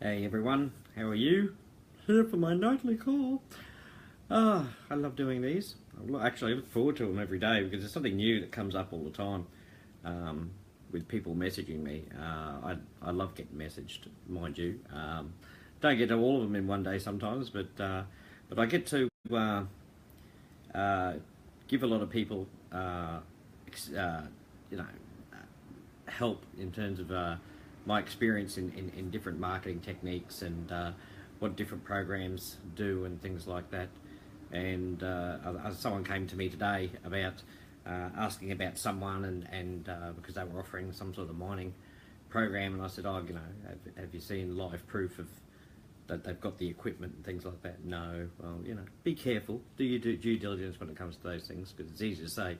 Hey everyone, how are you? Here for my nightly call. I love doing these. Actually, I look forward to them every day because there's something new that comes up all the time with people messaging me. I love getting messaged, mind you. Don't get to all of them in one day sometimes, but I get to give a lot of people, help in terms of my experience in different marketing techniques and what different programs do and things like that. And someone came to me today about asking about someone and because they were offering some sort of mining program, and I said, have you seen live proof of that they've got the equipment and things like that? No. Well, be careful. Do your due diligence when it comes to those things, because it's easy to say,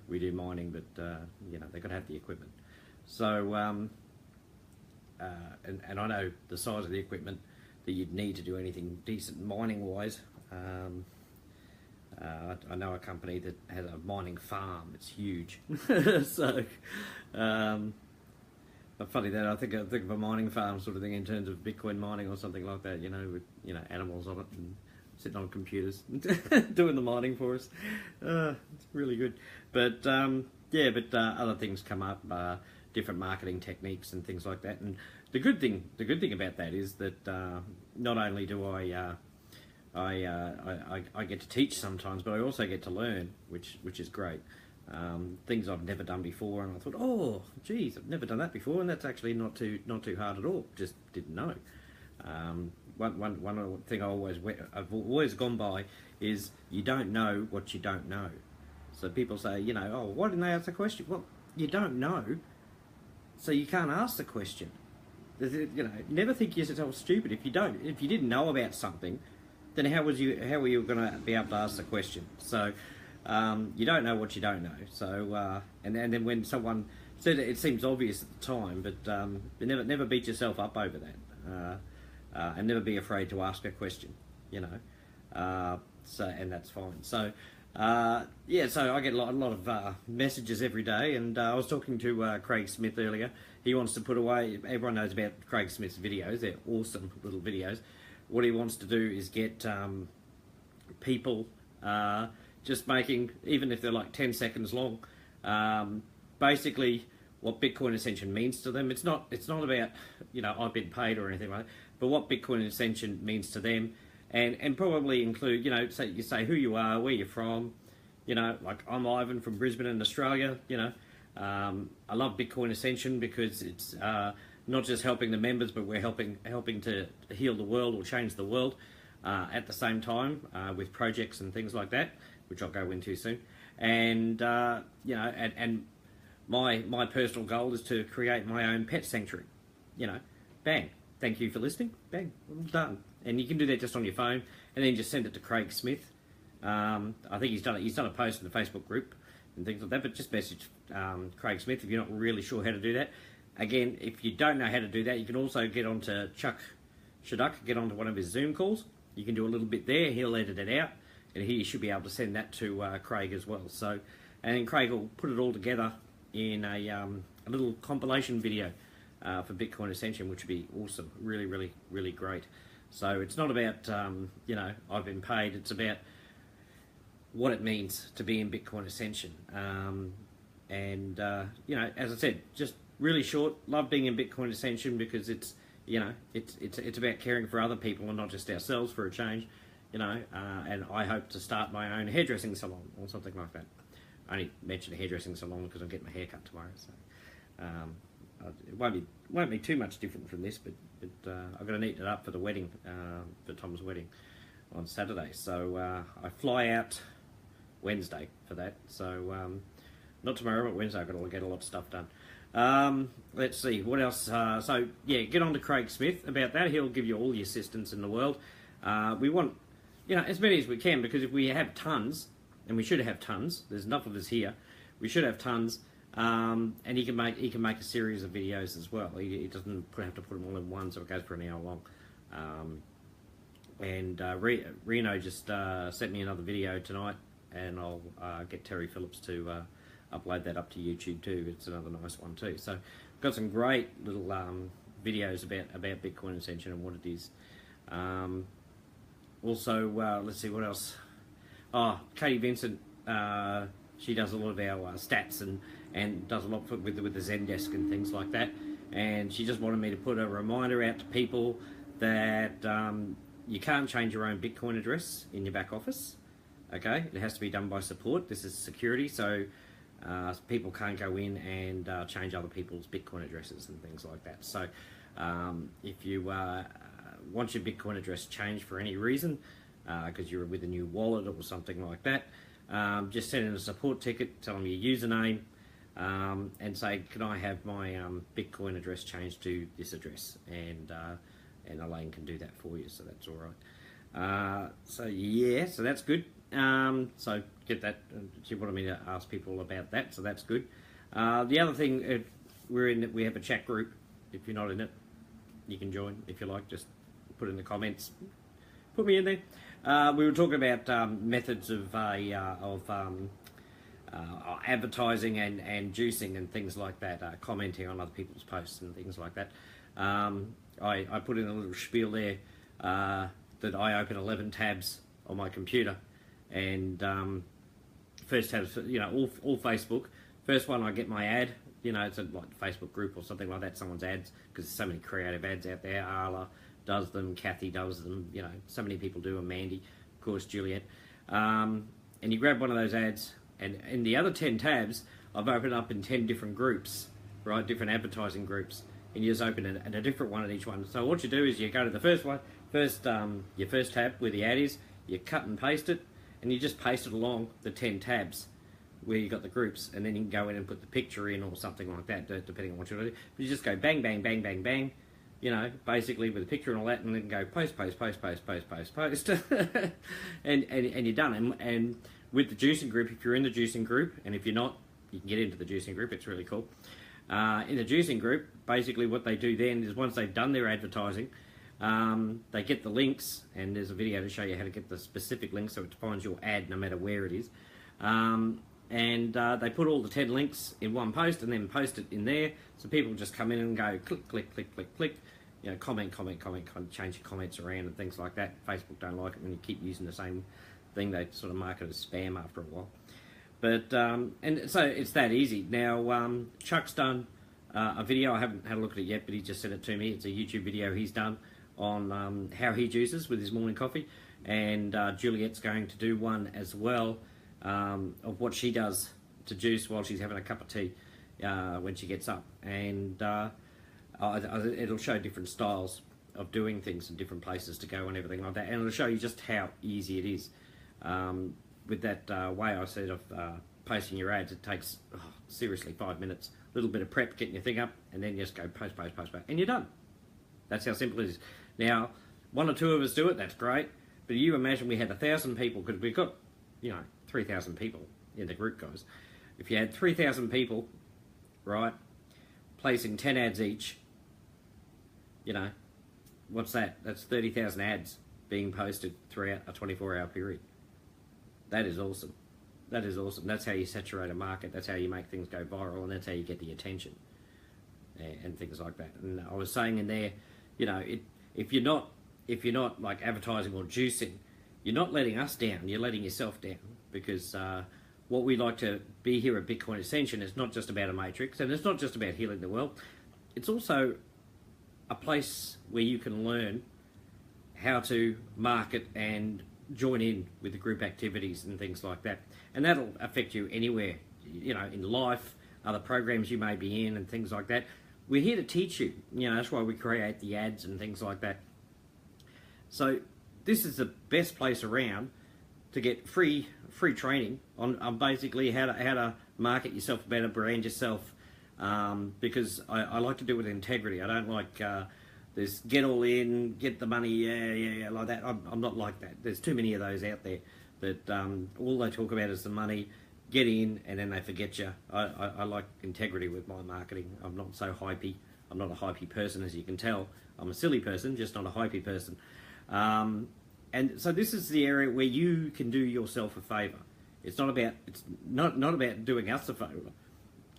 we do mining, but they've got to have the equipment. So and I know the size of the equipment that you'd need to do anything decent mining wise. I know a company that has a mining farm. It's huge. So funny that I think of a mining farm sort of thing in terms of Bitcoin mining or something like that, with animals on it and sitting on computers doing the mining for us. It's really good. But other things come up, different marketing techniques and things like that. And the good thing about that is that not only do I get to teach sometimes, but I also get to learn, which is great. Things I've never done before, and I thought, oh, geez, I've never done that before, and that's actually not too hard at all. Just didn't know. One thing I've always gone by is you don't know what you don't know. So people say, why didn't they ask the question? Well, you don't know, so you can't ask the question. Never think yourself stupid if you didn't know about something. Then how were you going to be able to ask the question? So you don't know what you don't know. So and then when someone said it seems obvious at the time, but never beat yourself up over that, and never be afraid to ask a question. So and that's fine. So so I get a lot of messages every day, and I was talking to Craig Smith earlier. He wants to put away. Everyone knows about Craig Smith's videos. They're awesome little videos. What he wants to do is get people just making, even if they're like 10 seconds long, basically what Bitcoin Ascension means to them. It's not about, I've been paid or anything like that, but what Bitcoin Ascension means to them, and probably include, say who you are, where you're from, like I'm Ivan from Brisbane in Australia, I love Bitcoin Ascension because it's not just helping the members, but we're helping to heal the world or change the world at the same time with projects and things like that, which I'll go into soon. And and my personal goal is to create my own pet sanctuary. Bang. Thank you for listening. Bang. I'm done. And you can do that just on your phone, and then just send it to Craig Smith. I think he's done a post in the Facebook group and things like that. But just message Craig Smith if you're not really sure how to do that. Again, if you don't know how to do that, you can also get onto Chuck Shaduk, get onto one of his Zoom calls. You can do a little bit there. He'll edit it out, and he should be able to send that to Craig as well. So, and then Craig will put it all together in a little compilation video for Bitcoin Ascension, which would be awesome. Really, really, really great. So it's not about I've been paid. It's about what it means to be in Bitcoin Ascension. As I said, just really short. Love being in Bitcoin Ascension because it's about caring for other people and not just ourselves for a change. And I hope to start my own hairdressing salon or something like that. I only mentioned a hairdressing salon because I'm getting my hair cut tomorrow. So it won't be too much different from this, but I've got to neaten it up for the wedding, for Tom's wedding on Saturday. So I fly out Wednesday for that. So not tomorrow, but Wednesday I've got to get a lot of stuff done. Let's see what else. So yeah, get on to Craig Smith about that. He'll give you all the assistance in the world. We want as many as we can, because if we have tons, and we should have tons, there's enough of us here, we should have tons. And he can make a series of videos as well. He doesn't have to put them all in one, so it goes for an hour long. Reno just sent me another video tonight, and I'll get Terry Phillips to upload that up to YouTube too. It's another nice one too. So got some great little videos about Bitcoin Ascension and what it is. Also, let's see what else. Oh, Katie Vincent, she does a lot of our stats and does a lot with the Zendesk and things like that. And she just wanted me to put a reminder out to people that you can't change your own Bitcoin address in your back office. Okay, it has to be done by support. This is security, so people can't go in and change other people's Bitcoin addresses and things like that. So if you want your Bitcoin address changed for any reason, because you're with a new wallet or something like that, just send in a support ticket, tell them your username, and say, can I have my Bitcoin address changed to this address? And Elaine can do that for you, so that's all right. So yeah, so that's good. So get that. She wanted me to ask people about that, so that's good. The other thing, we have a chat group. If you're not in it, you can join if you like. Just put in the comments. Put me in there. We were talking about methods of advertising and juicing and things like that. Commenting on other people's posts and things like that. I put in a little spiel there that I open 11 tabs on my computer, and first tab's all Facebook. First one, I get my ad. It's a like Facebook group or something like that. Someone's ads, because there's so many creative ads out there. Arla does them, Kathy does them. So many people do them. Mandy, of course, Juliet. And you grab one of those ads, and in the other 10 tabs, I've opened up in 10 different groups, right? Different advertising groups. And you just open it and a different one at each one. So what you do is you go to the first one, your first tab where the ad is, you cut and paste it, and you just paste it along the 10 tabs where you got the groups, and then you can go in and put the picture in or something like that, depending on what you want to do. But you just go bang, bang, bang, bang, bang, basically with the picture and all that, and then go post, post, post, post, post, post, post, and you're done. And with the juicing group, if you're in the juicing group, and if you're not, you can get into the juicing group, it's really cool. In the juicing group, basically what they do then is once they've done their advertising, they get the links, and there's a video to show you how to get the specific links so it finds your ad no matter where it is. And they put all the 10 links in one post and then post it in there, so people just come in and go click, click, click, click, click, comment, change your comments around and things like that. Facebook don't like it when you keep using the same thing. They sort of mark it as spam after a while. But and so it's that easy. Now Chuck's done a video. I haven't had a look at it yet, but he just sent it to me. It's a YouTube video he's done on how he juices with his morning coffee, and Juliet's going to do one as well of what she does to juice while she's having a cup of tea when she gets up, and it'll show different styles of doing things and different places to go and everything like that, and it'll show you just how easy it is. With that way I said of posting your ads, it takes seriously 5 minutes, a little bit of prep, getting your thing up, and then you just go post, post, post, post, and you're done. That's how simple it is. Now, 1 or 2 of us do it, that's great, but you imagine we had 1,000 people, because we've got 3,000 people in the group, guys. If you had 3,000 people, right, placing 10 ads each, what's that? That's 30,000 ads being posted throughout a 24-hour period. That is awesome. That is awesome. That's how you saturate a market. That's how you make things go viral, and that's how you get the attention and things like that. And I was saying in there, if you're not like advertising or juicing, you're not letting us down. You're letting yourself down, because what we like to be here at Bitcoin Ascension is not just about a matrix, and it's not just about healing the world. It's also a place where you can learn how to market and join in with the group activities and things like that, and that'll affect you anywhere, in life, other programs you may be in and things like that. We're here to teach you. That's why we create the ads and things like that. So this is the best place around to get free training on basically how to market yourself better, brand yourself, because I like to do it with integrity. I don't like this get all in, get the money, yeah, like that. I'm not like that. There's too many of those out there that all they talk about is the money, get in, and then they forget you. I like integrity with my marketing. I'm not so hypey. I'm not a hypey person, as you can tell. I'm a silly person, just not a hypey person. And so this is the area where you can do yourself a favour. It's not about doing us a favour.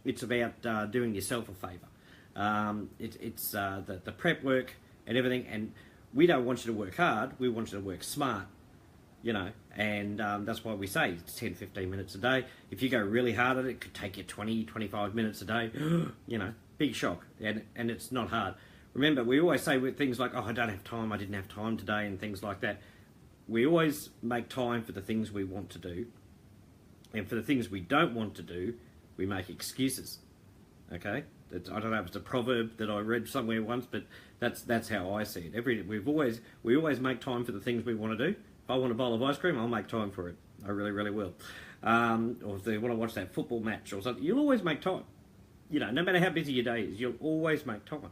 It's about doing yourself a favour. It's the prep work and everything. And we don't want you to work hard. We want you to work smart, you know. And that's why we say it's 10, 15 minutes a day. If you go really hard at it, it could take you 20, 25 minutes a day. You know, big shock. And it's not hard. Remember, we always say with things like, oh, I don't have time, I didn't have time today, and things like that. We always make time for the things we want to do. And for the things we don't want to do, we make excuses. Okay? I don't know if it's a proverb that I read somewhere once, but that's how I see it. We always make time for the things we want to do. If I want a bowl of ice cream, I'll make time for it. I really, really will. Or if they want to watch that football match or something, you'll always make time. You know, no matter how busy your day is, you'll always make time.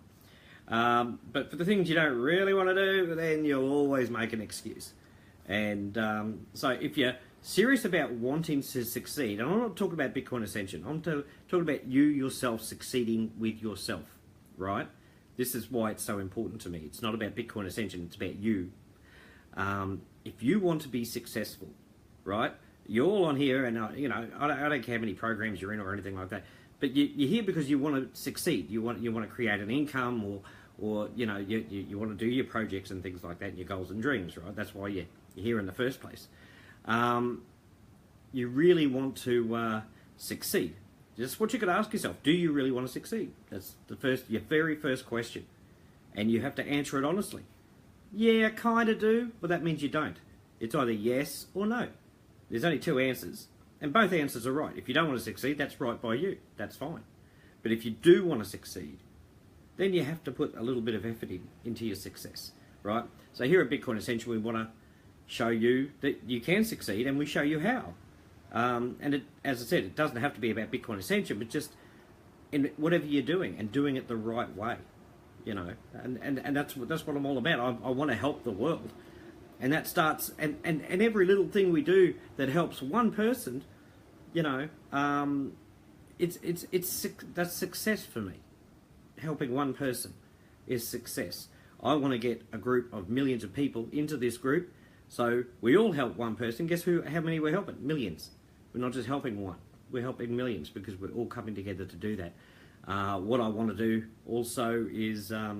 But for the things you don't really want to do, then you'll always make an excuse. And so if you're serious about wanting to succeed, and I'm not talking about Bitcoin Ascension, I'm talking about you yourself succeeding with yourself, right? This is why it's so important to me. It's not about Bitcoin Ascension, it's about you. If you want to be successful, right? You're all on here, and you know, I don't care how many programs you're in or anything like that, but you're here because you want to succeed. You want to create an income, or you know, you want to do your projects and things like that, and your goals and dreams, right? That's why you're here in the first place. You really want to succeed. Just what you could ask yourself: do you really want to succeed? That's your very first question, and you have to answer it honestly. Yeah, I kind of do. Well, that means you don't. It's either yes or no. There's only two answers, and both answers are right. If you don't want to succeed, that's right by you. That's fine. But if you do want to succeed, then you have to put a little bit of effort into your success, right? So here at Bitcoin Ascension, we want to show you that you can succeed, and we show you how. And as I said, it doesn't have to be about Bitcoin Ascension, but just in whatever you're doing, and doing it the right way. You know, and that's what I'm all about. I want to help the world, and that starts and every little thing we do that helps one person, you know, that's success for me. Helping one person is success. I want to get a group of millions of people into this group, so we all help one person. Guess how many we're helping? Millions. We're not just helping one. We're helping millions because we're all coming together to do that. What I want to do also is, I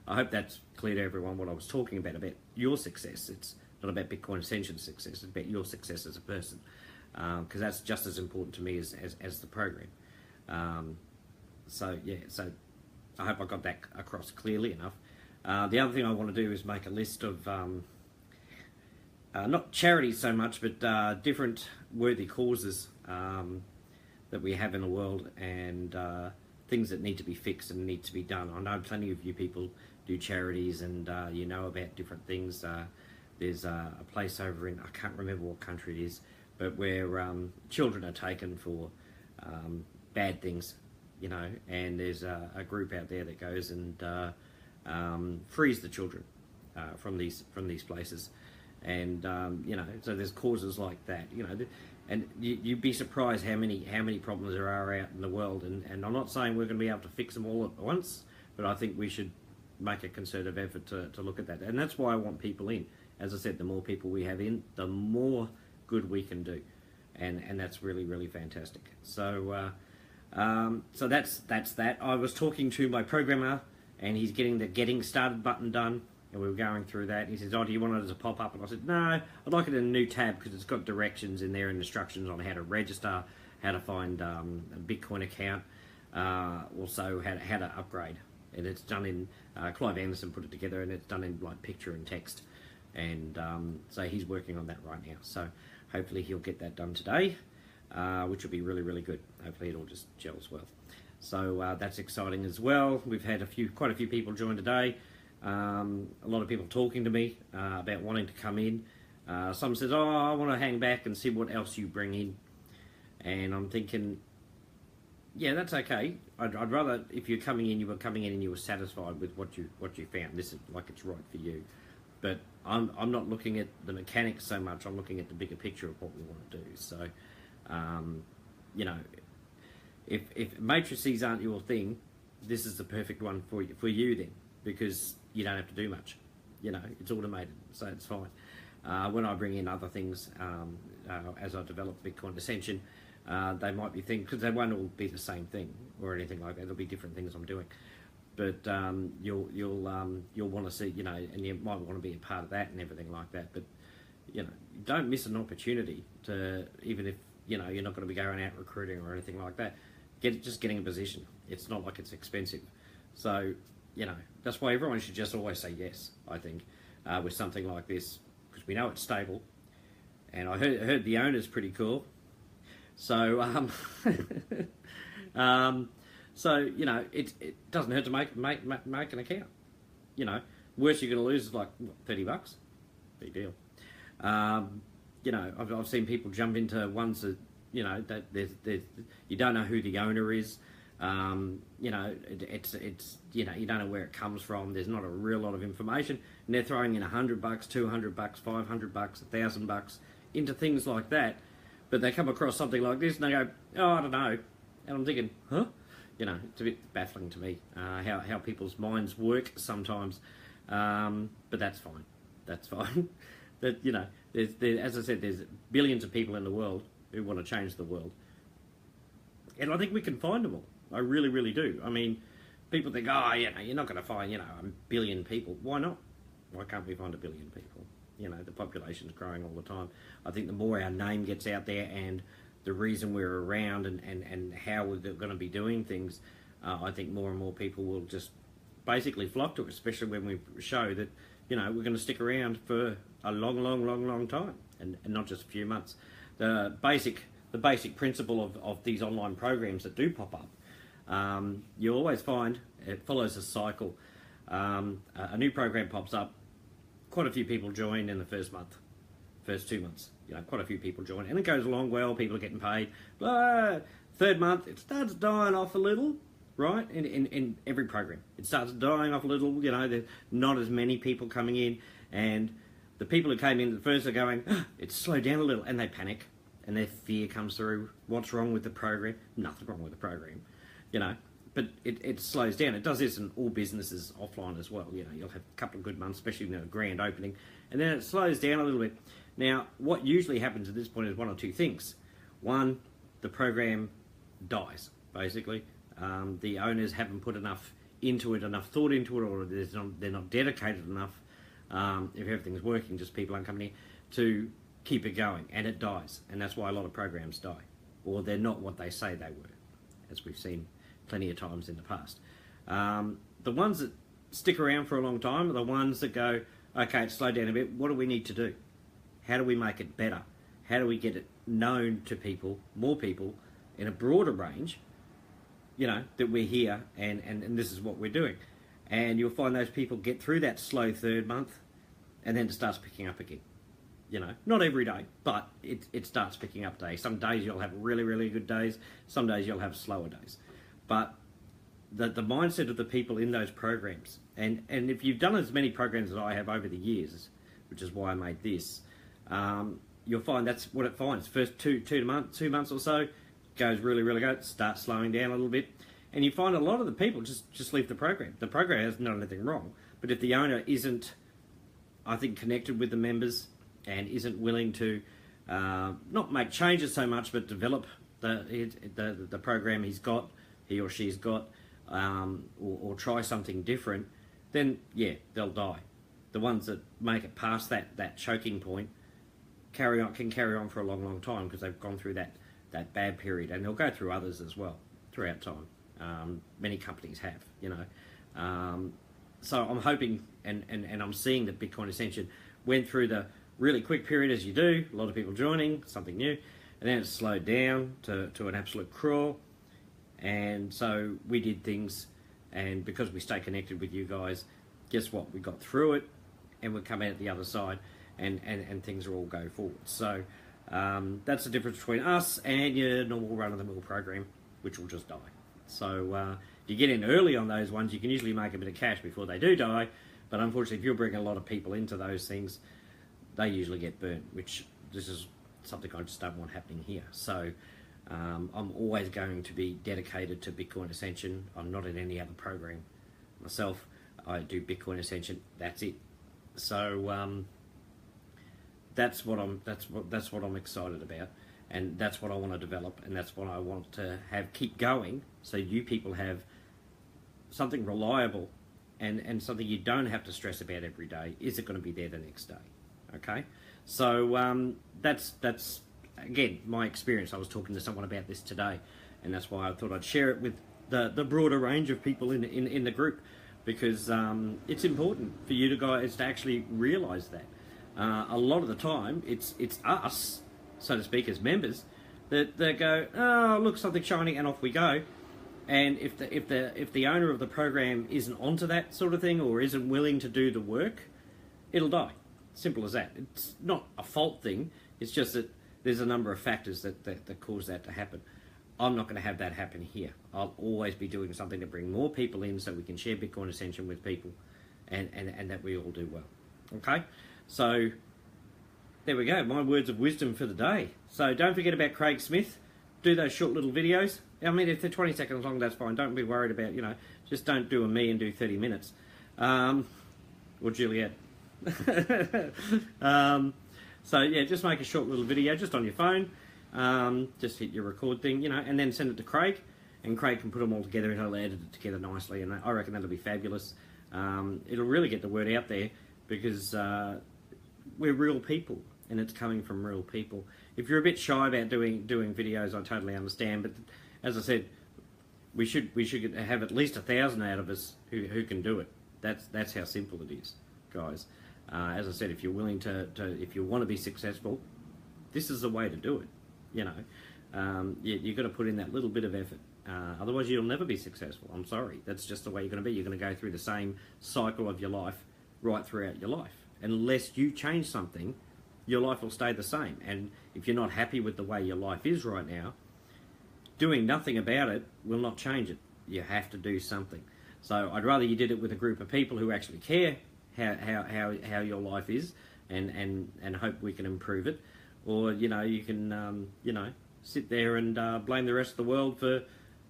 hope that's clear to everyone what I was talking about your success. It's not about Bitcoin Ascension's success, it's about your success as a person, because that's just as important to me as the program. So I hope I got that across clearly enough. The other thing I want to do is make a list of, not charities so much, but different worthy causes that we have in the world, and things that need to be fixed and need to be done. I know plenty of you people do charities, and you know about different things. There's a place over in, I can't remember what country it is, but where children are taken for bad things, you know, and there's a group out there that goes and frees the children from these places. And you know, so there's causes like that, you know, and you'd be surprised how many problems there are out in the world. And I'm not saying we're going to be able to fix them all at once, but I think we should make a concerted effort to look at that. And that's why I want people in. As I said, the more people we have in, the more good we can do, and that's really, really fantastic. So so that's that. I was talking to my programmer, and he's getting the getting started button done. And we were going through that. He says, oh, do you want it as a pop-up? And I said, no, I'd like it in a new tab because it's got directions in there and instructions on how to register, how to find a Bitcoin account, also how to upgrade. And it's done in, Clive Anderson put it together, and it's done in like picture and text. And so he's working on that right now. So hopefully he'll get that done today, which will be really, really good. Hopefully it all just gels well. So that's exciting as well. We've had quite a few people join today. A lot of people talking to me about wanting to come in. Some says, oh, I want to hang back and see what else you bring in. And I'm thinking, yeah, that's okay. I'd rather, if you're coming in, you were coming in and you were satisfied with what you found. This is like it's right for you. But I'm not looking at the mechanics so much. I'm looking at the bigger picture of what we want to do. So, you know, if matrices aren't your thing, this is the perfect one for you then, because you don't have to do much. You know, it's automated, so it's fine. When I bring in other things, as I develop Bitcoin Ascension, they might be things, because they won't all be the same thing or anything like that. There'll be different things I'm doing. but you'll want to see, and you might want to be a part of that and everything like that. But don't miss an opportunity to, even if you're not going to be going out recruiting or anything like that. Just getting a position. It's not like it's expensive, so that's why everyone should just always say yes. I think with something like this, because we know it's stable, and I heard the owner's pretty cool. So so it doesn't hurt to make an account. Worst you're going to lose is like $30. Big deal. I've seen people jump into ones that that there's you don't know who the owner is. It's you don't know where it comes from. There's not a real lot of information, and they're throwing in $100, $200, $500, $1,000 into things like that. But they come across something like this and they go, "Oh, I don't know," and I'm thinking, "Huh?" It's a bit baffling to me how people's minds work sometimes. But that's fine. That's fine. That as I said, there's billions of people in the world who want to change the world, and I think we can find them all. I really, really do. I mean, people think, oh, you're not going to find, a billion people. Why not? Why can't we find a billion people? The population's growing all the time. I think the more our name gets out there and the reason we're around and how we're going to be doing things, I think more and more people will just basically flock to it, especially when we show that, we're going to stick around for a long time and not just a few months. The basic principle of these online programs that do pop up, you always find it follows a cycle. A new program pops up, quite a few people join in the first 2 months. Quite a few people join, and it goes along well. People are getting paid. Blah. Third month, it starts dying off a little, right? In every program, it starts dying off a little. There's not as many people coming in, and the people who came in at first are going, it's slowed down a little, and they panic, and their fear comes through. What's wrong with the program? Nothing wrong with the program, but it slows down. It does this in all businesses offline as well. You'll have a couple of good months, especially in a grand opening, and then it slows down a little bit. Now, what usually happens at this point is one or two things. One, the program dies, basically. The owners haven't put enough into it, enough thought into it, or they're not dedicated enough, if everything's working, just people aren't coming in, to keep it going, and it dies. And that's why a lot of programs die, or they're not what they say they were, as we've seen plenty of times in the past. The ones that stick around for a long time are the ones that go, okay, it's slowed down a bit, what do we need to do? How do we make it better? How do we get it known to people, more people, in a broader range, that we're here and this is what we're doing? And you'll find those people get through that slow third month, and then it starts picking up again. Not every day, but it starts picking up days. Some days you'll have really, really good days. Some days you'll have slower days. But the mindset of the people in those programs, and if you've done as many programs as I have over the years, which is why I made this, you'll find that's what it finds. First two months or so, goes really, really good, starts slowing down a little bit, and you find a lot of the people just leave the program. The program has not anything wrong, but if the owner isn't, I think, connected with the members and isn't willing to not make changes so much, but develop the program he or she's got, or try something different, then yeah, they'll die. The ones that make it past that choking point can carry on for a long time because they've gone through that bad period, and they'll go through others as well throughout time. Many companies have, so I'm hoping and I'm seeing that Bitcoin Ascension went through the really quick period, as you do, a lot of people joining, something new, and then it slowed down to an absolute crawl. And so we did things, and because we stay connected with you guys, guess what? We got through it, and we come out the other side, and things will all go forward. So that's the difference between us and your normal run-of-the-mill program, which will just die. So if you get in early on those ones, you can usually make a bit of cash before they do die, but unfortunately, if you're bringing a lot of people into those things, they usually get burnt, which this is something I just don't want happening here. So I'm always going to be dedicated to Bitcoin Ascension. I'm not in any other program myself. I do Bitcoin Ascension. That's it. So that's what I'm excited about, and that's what I want to develop, and that's what I want to have keep going. So you people have something reliable and something you don't have to stress about every day, is it going to be there the next day? Okay, so that's again my experience. I was talking to someone about this today, and that's why I thought I'd share it with the broader range of people in the group, because it's important for you guys to actually realise that. A lot of the time, it's us, so to speak, as members, that go, oh look, something shiny, and off we go. And if the owner of the program isn't onto that sort of thing, or isn't willing to do the work, it'll die. Simple as that. It's not a fault thing. It's just that there's a number of factors that cause that to happen. I'm not going to have that happen here. I'll always be doing something to bring more people in, so we can share Bitcoin Ascension with people, and that we all do well. Okay, so there we go. My words of wisdom for the day. So don't forget about Craig Smith. Do those short little videos. I mean, if they're 20 seconds long, that's fine. Don't be worried about, just don't do a me and do 30 minutes. Or Juliet. So yeah, just make a short little video just on your phone. Just hit your record thing, and then send it to Craig, and Craig can put them all together and he'll edit it together nicely, and I reckon that'll be fabulous. It'll really get the word out there, because we're real people, and it's coming from real people. If you're a bit shy about doing videos, I totally understand, but as I said, we should have at least 1,000 out of us who can do it. That's how simple it is, guys. As I said, if you're willing if you want to be successful, this is the way to do it. You've got to put in that little bit of effort. Otherwise, you'll never be successful. I'm sorry. That's just the way you're going to be. You're going to go through the same cycle of your life right throughout your life. Unless you change something, your life will stay the same. And if you're not happy with the way your life is right now, doing nothing about it will not change it. You have to do something. So I'd rather you did it with a group of people who actually care how your life is, and hope we can improve it. Or, you can, sit there and blame the rest of the world for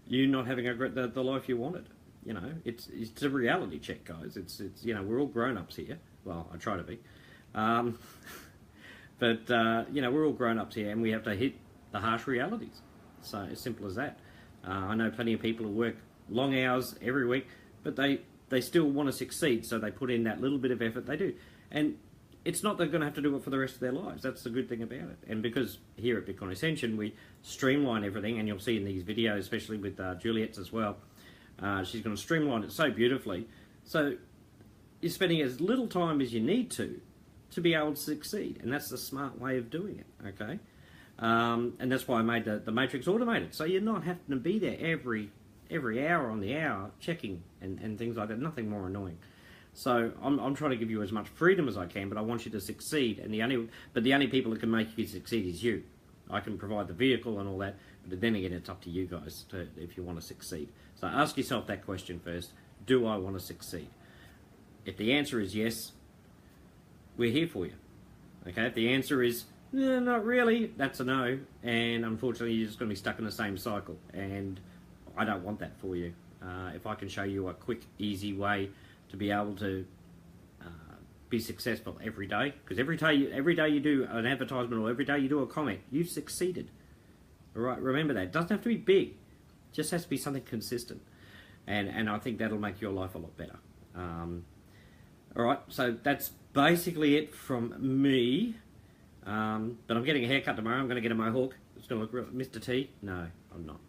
you not having the life you wanted. It's a reality check, guys. It's we're all grown-ups here. Well, I try to be. But we're all grown-ups here, and we have to hit the harsh realities. So, as simple as that. I know plenty of people who work long hours every week, but they still want to succeed, so they put in that little bit of effort. They do. And it's not they're going to have to do it for the rest of their lives. That's the good thing about it. And because here at Bitcoin Ascension, we streamline everything, and you'll see in these videos, especially with Juliet's as well, she's going to streamline it so beautifully. So you're spending as little time as you need to be able to succeed. And that's the smart way of doing it, okay? And that's why I made the matrix automated. So you're not having to be there every hour on the hour checking and things like that. Nothing more annoying. So I'm trying to give you as much freedom as I can, but I want you to succeed. And the only people that can make you succeed is you. I can provide the vehicle and all that, but then again, it's up to you guys if you want to succeed. So ask yourself that question first: do I want to succeed? If the answer is yes, we're here for you. Okay. If the answer is not really, that's a no, and unfortunately, you're just going to be stuck in the same cycle. And I don't want that for you. If I can show you a quick, easy way to be able to be successful every day, because every day you do an advertisement or every day you do a comment, you've succeeded. All right, remember that. It doesn't have to be big, it just has to be something consistent, and I think that'll make your life a lot better. All right, so that's basically it from me. But I'm getting a haircut tomorrow. I'm going to get a mohawk. It's going to look real. Mr. T? No, I'm not.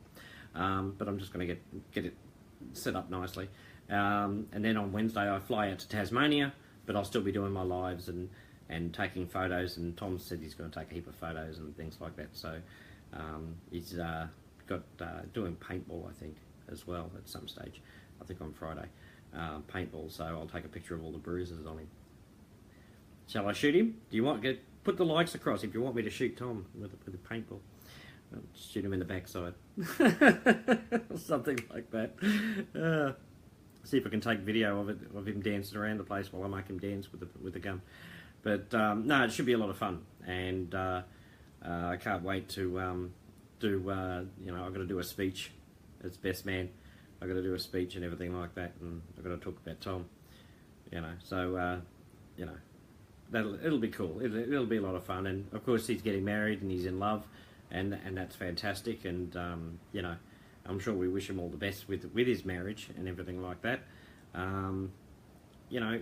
But I'm just going to get it set up nicely. And then on Wednesday I fly out to Tasmania, but I'll still be doing my lives and taking photos, and Tom said he's going to take a heap of photos and things like that. So he's got doing paintball, I think, as well at some stage. I think on Friday. Paintball, so I'll take a picture of all the bruises on him. Shall I shoot him? Do you want to put the likes across if you want me to shoot Tom with a paintball? I'll shoot him in the backside. Something like that. See if I can take video of him dancing around the place while I make him dance with the gun. But no, it should be a lot of fun, and I can't wait to do. I've got to do a speech as best man. I've got to do a speech and everything like that, and I've got to talk about Tom. So it'll be cool. It'll be a lot of fun, and of course he's getting married and he's in love, and that's fantastic. And I'm sure we wish him all the best with his marriage and everything like that. You know,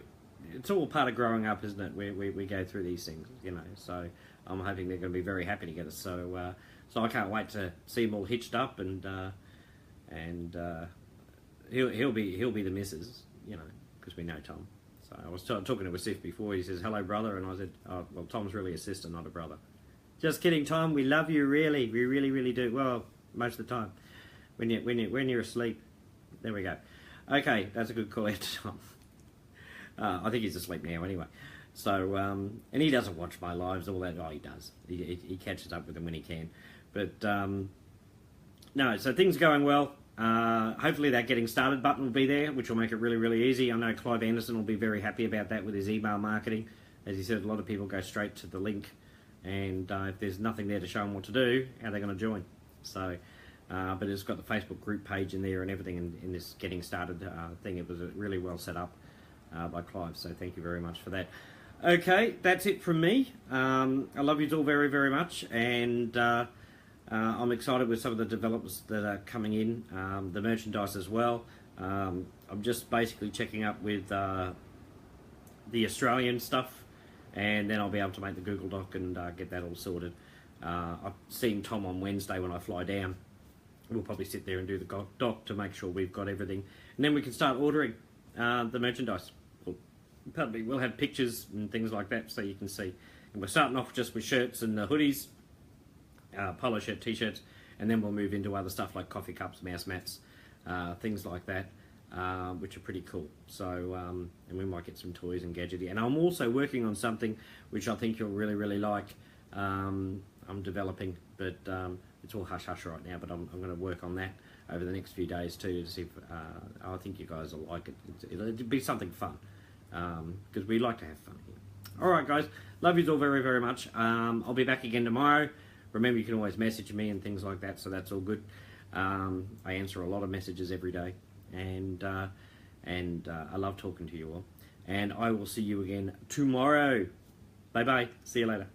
it's all part of growing up, isn't it? We go through these things, you know. So I'm hoping they're going to be very happy together. So so I can't wait to see them all hitched up, and he'll be the missus, you know, because we know Tom. So I was talking to a Sif before. He says, "Hello, brother," and I said, "Oh, well, Tom's really a sister, not a brother." Just kidding, Tom. We love you, really. We really, really do. Well, most of the time, when you're asleep. There we go. Okay, that's a good call out to Tom. I think he's asleep now, anyway. So and he doesn't watch my lives, all that. Oh, he does. He catches up with them when he can. But no, so things are going well. Hopefully that getting started button will be there, which will make it really, really easy. I know Clive Anderson will be very happy about that with his email marketing. As he said, a lot of people go straight to the link, and if there's nothing there to show them what to do, how are they going to join? So, but it's got the Facebook group page in there and everything in this getting started thing. It was really well set up by Clive, so thank you very much for that. Okay, that's it from me. I love you all very, very much, and I'm excited with some of the developments that are coming in, the merchandise as well. I'm just basically checking up with the Australian stuff, and then I'll be able to make the Google Doc and get that all sorted. I'm seeing Tom on Wednesday when I fly down. We'll probably sit there and do the doc to make sure we've got everything, and then we can start ordering the merchandise. We'll have pictures and things like that so you can see. And we're starting off just with shirts and the hoodies, polo shirt, t-shirts, and then we'll move into other stuff like coffee cups, mouse mats, things like that, which are pretty cool. So, and we might get some toys and gadgety. And I'm also working on something which I think you'll really, really like. I'm developing, but it's all hush-hush right now, but I'm going to work on that over the next few days too, to see if I think you guys will like it. It'll be something fun, because we like to have fun here. Alright guys, love you all very, very much. I'll be back again tomorrow. Remember, you can always message me and things like that, so that's all good. I answer a lot of messages every day, and I love talking to you all. And I will see you again tomorrow. Bye-bye. See you later.